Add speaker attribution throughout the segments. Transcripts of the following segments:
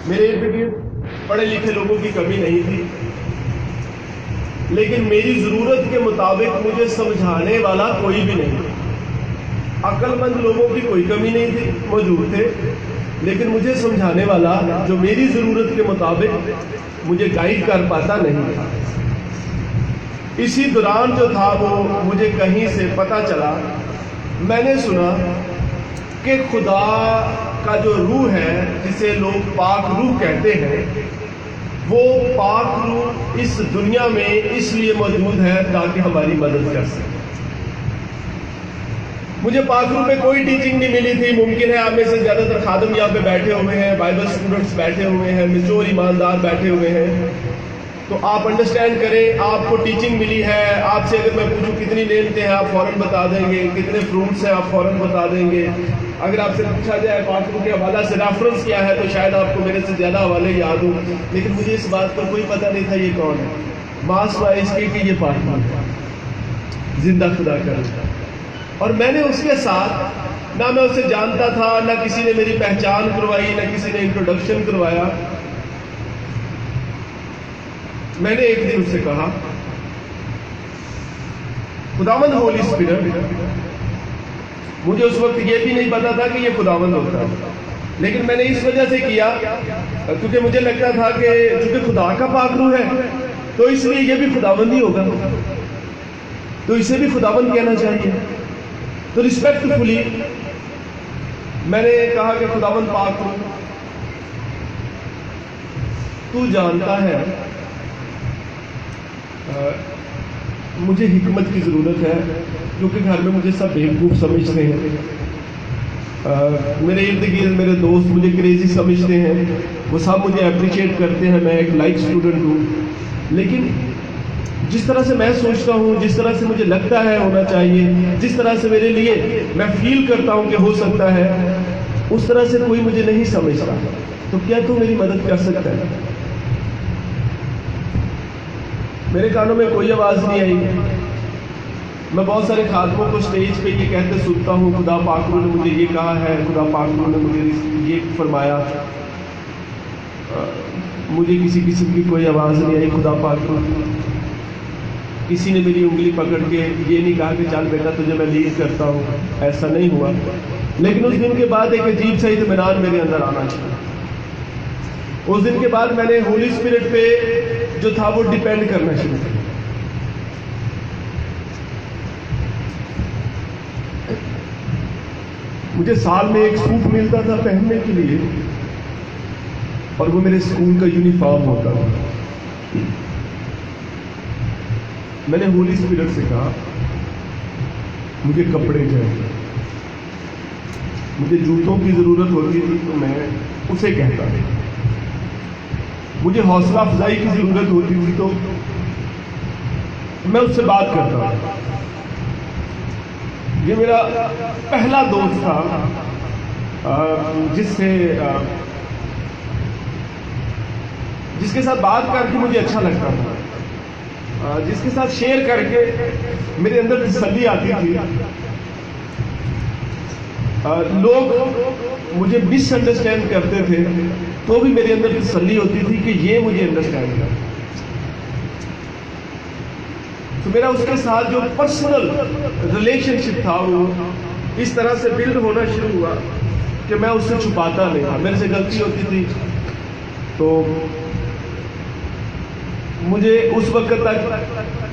Speaker 1: میرے ارد گرد پڑھے لکھے لوگوں کی کمی نہیں تھی، لیکن میری ضرورت کے مطابق مجھے سمجھانے والا کوئی بھی نہیں تھا۔ عقل مند لوگوں کی کوئی کمی نہیں تھی، موجود تھے، لیکن مجھے سمجھانے والا جو میری ضرورت کے مطابق مجھے گائیڈ کر پاتا نہیں تھا۔ اسی دوران جو تھا وہ مجھے کہیں سے پتہ چلا، میں نے سنا کہ خدا کا جو روح ہے جسے لوگ پاک روح کہتے ہیں، وہ پاک روح اس دنیا میں اس لیے موجود ہے تاکہ ہماری مدد کر سکے۔ مجھے پاک روح میں کوئی ٹیچنگ نہیں ملی تھی۔ ممکن ہے آپ میں سے زیادہ تر خادم یہاں پہ بیٹھے ہوئے ہیں، بائبل اسٹوڈنٹس بیٹھے ہوئے ہیں، میچور ایماندار بیٹھے ہوئے ہیں، تو آپ انڈرسٹینڈ کریں آپ کو ٹیچنگ ملی ہے۔ آپ سے اگر میں پوچھوں کتنی نعمتیں ہیں آپ فوراً بتا دیں گے، کتنے فروٹس ہیں آپ فوراً بتا دیں گے۔ اگر آپ سے پوچھا جائے پاک روح کے حوالہ سے ریفرنس کیا ہے تو شاید آپ کو میرے سے زیادہ حوالے یاد ہوں، لیکن مجھے اس بات کا کوئی پتہ نہیں تھا یہ کون ہے۔ ماس وائز کی کہ یہ پاک روح ہے، زندہ خدا کا روح ہے۔ اور میں نے اس کے ساتھ، نہ میں اسے جانتا تھا، نہ کسی نے میری پہچان کروائی، نہ کسی نے انٹروڈکشن کروایا، میں نے ایک دن اس سے کہا خداوند ہولی اسپرٹ، مجھے اس وقت یہ بھی نہیں پتا تھا کہ یہ خداوند ہوتا ہے، لیکن میں نے اس وجہ سے کیا کیونکہ مجھے لگتا تھا کہ چونکہ خدا کا پاک روح ہے تو اس لیے یہ بھی خداوند ہی ہوگا، تو اسے بھی خداوند کہنا چاہیے۔ تو ریسپیکٹفلی میں نے کہا کہ خداوند پاک روح، تو جانتا ہے مجھے حکمت کی ضرورت ہے، کیونکہ گھر میں مجھے سب بیوقوف سمجھتے ہیں، میرے ارد گرد میرے دوست مجھے کریزی سمجھتے ہیں، وہ سب مجھے اپریشیٹ کرتے ہیں، میں ایک لائک اسٹوڈنٹ ہوں، لیکن جس طرح سے میں سوچتا ہوں، جس طرح سے مجھے لگتا ہے ہونا چاہیے، جس طرح سے میرے لیے میں فیل کرتا ہوں کہ ہو سکتا ہے، اس طرح سے کوئی مجھے نہیں سمجھتا، تو کیا تو میری مدد کر سکتا ہے؟ میرے کانوں میں کوئی آواز نہیں آئی۔ میں بہت سارے خادموں کو اسٹیج پہ یہ کہتے سنتا ہوں خدا پاک روح نے مجھے یہ کہا ہے، خدا پاک روح نے مجھے یہ فرمایا، مجھے کسی قسم کی کوئی آواز نہیں آئی۔ خدا پاک روح، کسی نے میری انگلی پکڑ کے یہ نہیں کہا کہ چل بیٹا تجھے میں لیڈ کرتا ہوں، ایسا نہیں ہوا، لیکن اس دن کے بعد ایک عجیب سا اطمینان میرے اندر آنا چاہیے۔ اس دن کے بعد میں نے ہولی اسپرٹ پہ جو تھا وہ ڈیپینڈ کرنا شروع کیا۔ مجھے سال میں ایک سوٹ ملتا تھا پہننے کے لیے، اور وہ میرے اسکول کا یونیفارم ہوتا تھا۔ میں نے ہولی اسپرٹ سے کہا مجھے کپڑے چاہیے، مجھے جوتوں کی ضرورت ہوتی تھی تو میں اسے کہتا تھا، مجھے حوصلہ افزائی کی ضرورت ہوتی تھی تو میں اس سے بات کرتا ہوں۔ یہ میرا پہلا دوست تھا جس کے ساتھ بات کر کے مجھے اچھا لگتا تھا، جس کے ساتھ شیئر کر کے میرے اندر تسلی آتی تھی۔ لوگ مجھے مس انڈرسٹینڈ کرتے تھے تو بھی میرے اندر تسلی ہوتی تھی کہ یہ مجھے انڈرسٹینڈ کرتا۔ تو میرا اس کے ساتھ جو پرسنل ریلیشن شپ تھا وہ اس طرح سے بلڈ ہونا شروع ہوا کہ میں اس سے چھپاتا نہیں تھا۔ میرے سے غلطی ہوتی تھی تو مجھے اس وقت تک،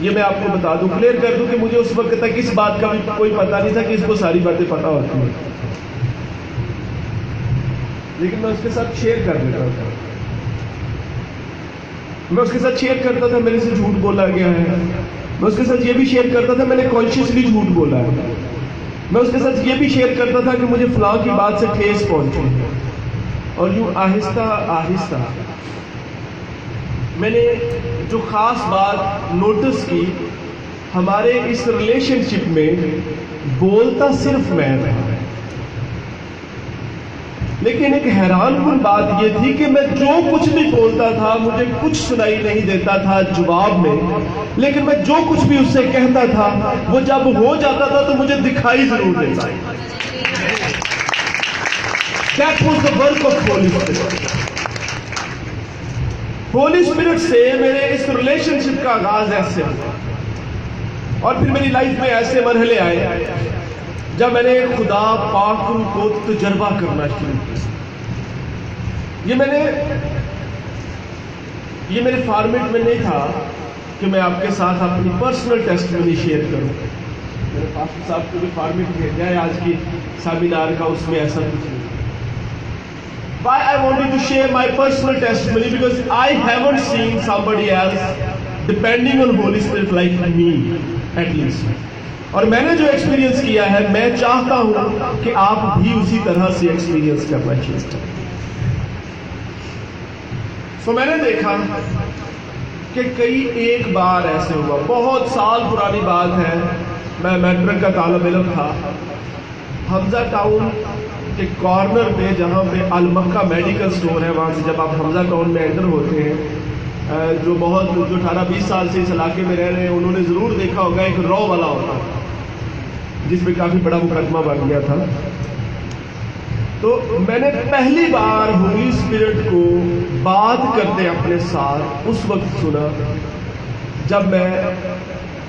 Speaker 1: یہ میں آپ کو بتا دوں، کلیئر کر دوں کہ مجھے اس وقت تک اس بات کا بھی کوئی پتہ نہیں تھا کہ اس کو ساری باتیں پتہ ہوتی ہیں، لیکن میں اس کے ساتھ شیئر کر دیتا تھا۔ میں اس کے ساتھ شیئر کرتا تھا میرے سے جھوٹ بولا گیا ہے، میں اس کے ساتھ یہ بھی شیئر کرتا تھا میں نے کانشیسلی جھوٹ بولا ہے، میں اس کے ساتھ یہ بھی شیئر کرتا تھا کہ مجھے فلاں کی بات سے ٹھیس پہنچی ہے، اور یوں آہستہ آہستہ میں نے جو خاص بات نوٹس کی، ہمارے اس ریلیشن شپ میں بولتا صرف میں رہا، لیکن ایک حیران کن بات یہ تھی کہ میں جو کچھ بھی بولتا تھا مجھے کچھ سنائی نہیں دیتا تھا جواب میں، لیکن میں جو کچھ بھی اس سے کہتا تھا وہ جب ہو جاتا تھا تو مجھے دکھائی ضرور دیتا۔ That was the work of Holy Spirit. Holy Spirit سے میرے اس ریلیشن شپ کا آغاز ایسے ہوا، اور پھر میری لائف میں ایسے مرحلے آئے جب میں نے خدا پاک کو تجربہ کرنا شروع کیا۔ یہ میرے فارمیٹ میں نہیں تھا کہ میں آپ کے ساتھ اپنی پرسنل ٹیسٹمنی شیئر کروں۔ میرے پاسٹر صاحب کو بھی فارمیٹ بھیجا ہے آج کی سیمینار کا، اس میں ایسا کچھ نہیں۔ Why I wanted to share my personal testimony? Because I haven't seen somebody else depending on Holy Spirit like me, at least. اور میں نے جو ایکسپیرینس کیا ہے، میں چاہتا ہوں کہ آپ بھی اسی طرح سے ایکسپیرینس کرنا چاہیے۔ تو میں نے دیکھا کہ کئی ایک بار ایسے ہوا، بہت سال پرانی بات ہے، میں میٹرک کا طالب علم تھا، حمزہ ٹاؤن کے کارنر پہ جہاں پہ المکہ میڈیکل سٹور ہے، وہاں سے جب آپ حمزہ ٹاؤن میں انٹر ہوتے ہیں، جو 18-20 سال سے اس علاقے میں رہ رہے ہیں انہوں نے ضرور دیکھا ہوگا ایک رو والا ہوتا جس پہ کافی بڑا مقدمہ بن گیا تھا۔ تو میں نے پہلی بار ہولی اسپرٹ کو بات کرتے اپنے ساتھ اس وقت سنا جب میں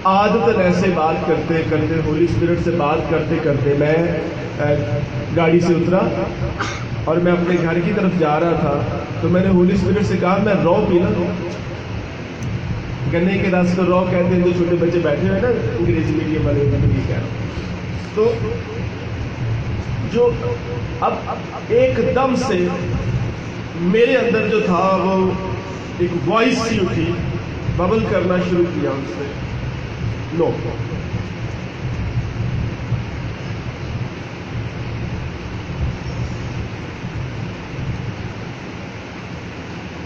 Speaker 1: عادتاً ایسے بات کرتے کرتے ہولی اسپرٹ سے بات کرتے کرتے میں گاڑی سے اترا اور میں اپنے گھر کی طرف جا رہا تھا، تو میں نے ہولی اسپرٹ سے کہا میں رو پینا دوں۔ گنے کے رس کو رو کہتے ہیں، جو چھوٹے بچے بیٹھے ہوئے نا انگریزی میڈیم والے کہہ رہا ہوں۔ تو جو اب ایک دم سے میرے اندر جو تھا وہ ایک وائس سی اٹھی، ببل کرنا شروع کیا اس سے، نو۔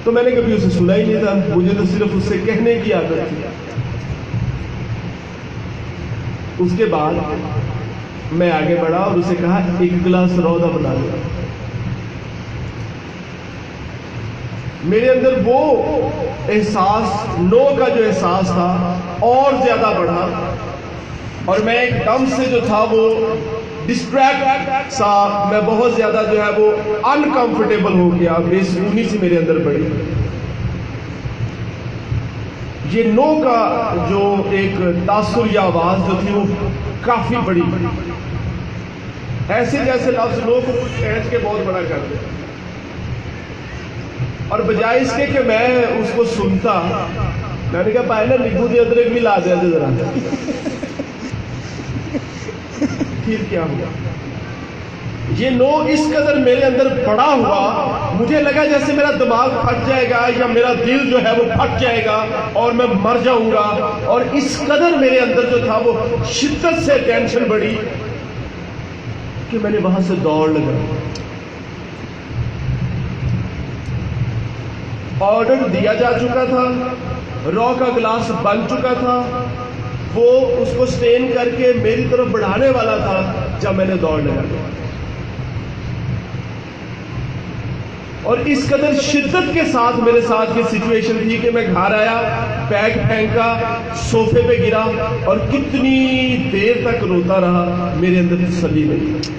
Speaker 1: تو میں نے کبھی اسے سنا ہی نہیں تھا، مجھے تو صرف اس سے کہنے کی عادت تھی۔ اس کے بعد میں آگے بڑھا اور اسے کہا ایک گلاس رودا بنا دیا۔ میرے اندر وہ احساس، نو کا جو احساس تھا اور زیادہ بڑھا، اور میں ایک دم سے جو تھا وہ ڈسٹریکٹ سا، میں بہت زیادہ جو ہے وہ انکمفرٹیبل ہو گیا، بے سکونی سی میرے اندر پڑی۔ یہ نو کا جو ایک تاثر یا آواز جو تھی وہ کافی بڑی، ایسے جیسے لفظ نو کو کچھ کھینچ کے بہت بڑا کر دے، اور بجائے اس کے کہ میں اس کو سنتا، میں نے کہا پہلے نیبو دے ادرک ملا دیا ذرا، پھر کیا ہوا؟ یہ نو اس قدر میرے اندر بڑا ہوا، مجھے لگا جیسے میرا دماغ پھٹ جائے گا یا میرا دل جو ہے وہ پھٹ جائے گا اور میں مر جاؤں گا، اور اس قدر میرے اندر جو تھا وہ شدت سے ٹینشن بڑھی کہ میں نے وہاں سے دوڑ لگا۔ آرڈر دیا جا چکا تھا، رو کا گلاس بن چکا تھا، وہ اس کو سٹین کر کے میری طرف بڑھانے والا تھا جب میں نے دوڑ لگا، اور اس قدر شدت کے ساتھ میرے ساتھ یہ سچویشن تھی کہ میں گھر آیا، بیگ پھینکا، صوفے پہ گرا اور کتنی دیر تک روتا رہا، میرے اندر تسلی نہیں،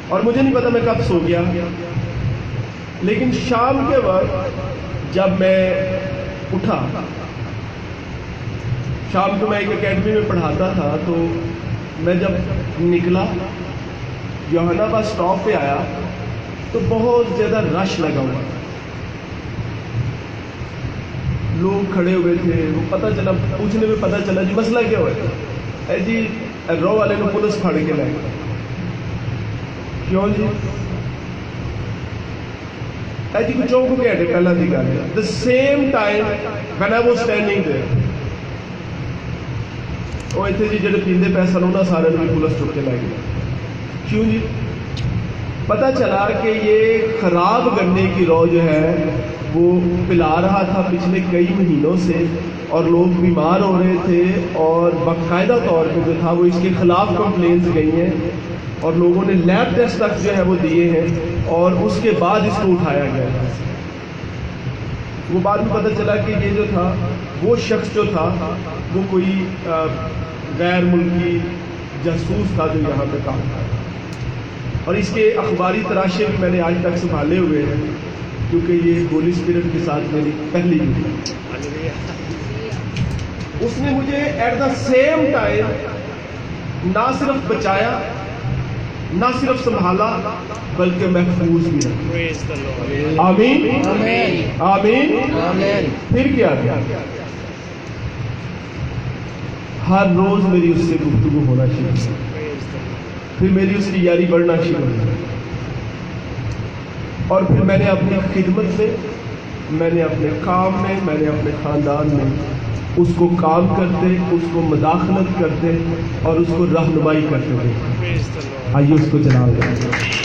Speaker 1: اور مجھے نہیں پتا میں کب سو گیا۔ لیکن شام کے وقت جب میں اٹھا، شام کو میں ایک اکیڈمی میں پڑھاتا تھا، تو میں جب نکلا یوحنا بس اسٹاپ پہ آیا تو بہت زیادہ رش لگا ہوا، لوگ کھڑے ہوئے تھے، وہ پتہ چلا، پوچھنے میں پتہ چلا جی مسئلہ کیا ہوا ہے؟ جی رو والے کو پولیس پھاڑ کے لائے۔ کیوں جی؟ جی کچھ کو کیا ہے پہلا دی گل ہے، the same time when I was standing there, وہ اتنے جی جڑے پیندے پیسہ انہوں سارے بھی پولیس چک کے لے گئے۔ کیوں جی؟ پتہ چلا کہ یہ خراب گنے کی رو جو ہے وہ پلا رہا تھا پچھلے کئی مہینوں سے، اور لوگ بیمار ہو رہے تھے، اور باقاعدہ طور پہ جو تھا وہ اس کے خلاف کمپلینس گئی ہیں، اور لوگوں نے لیب ٹیسٹ تک جو ہے وہ دیے ہیں، اور اس کے بعد اس کو اٹھایا گیا۔ وہ بعد میں پتہ چلا کہ یہ جو تھا وہ شخص جو تھا وہ کوئی غیر ملکی جاسوس تھا جو یہاں پہ کام تھا، اور اس کے اخباری تراشے بھی میں نے آج تک سنبھالے ہوئے ہیں کیونکہ یہ ہولی اسپرٹ کے ساتھ میری پہلی بھی اس نے مجھے ایٹ دا سیم ٹائم نہ صرف بچایا نہ صرف سنبھالا بلکہ محفوظ بھی رکھا. آمین آمین. پھر کیا کیا ہر روز میری اس سے گفتگو ہونا شروع, پھر میری اس کی یاری بڑھنا شروع ہوئی, اور پھر میں نے اپنی خدمت میں, میں نے اپنے کام میں, میں نے اپنے خاندان میں اس کو کام کرتے, اس کو مداخلت کرتے اور اس کو رہنمائی کرتے ہوئے آئیے اس کو چلا دیں.